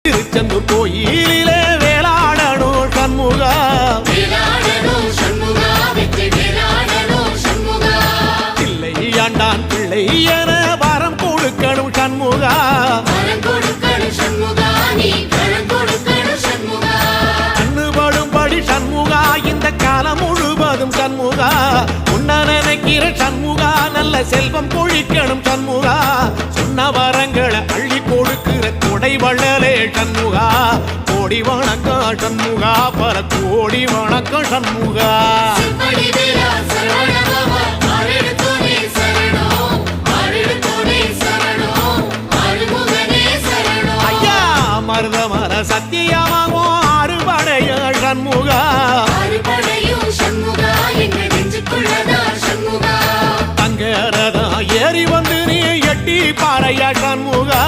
திருச்செந்தூர் கோயிலிலே வேளாடணும் சண்முகா, பிள்ளை ஆண்டான் பிள்ளை என வரம் கொடுக்கணும் சண்முகா, கண்ணுபடும்படி சண்முகா இந்த காலம் முழுவதும் சண்முகா, உன்ன நினைக்கிற சண்முகா நல்ல செல்வம் பொழிக்கணும் சண்முகா, சொன்ன வரங்களை அள்ளி கொடுக்கிற கொடை வள்ளலே சண்முகா, கோடி வணக்கம் சண்முகா, பல கோடி வணக்கம் சண்முகா. ஐயா மருதமர சத்தியமாகும் அறுபடைய சண்முகா, தங்கரதா ஏறி வந்து நீ எட்டி பாறையா சண்முகா.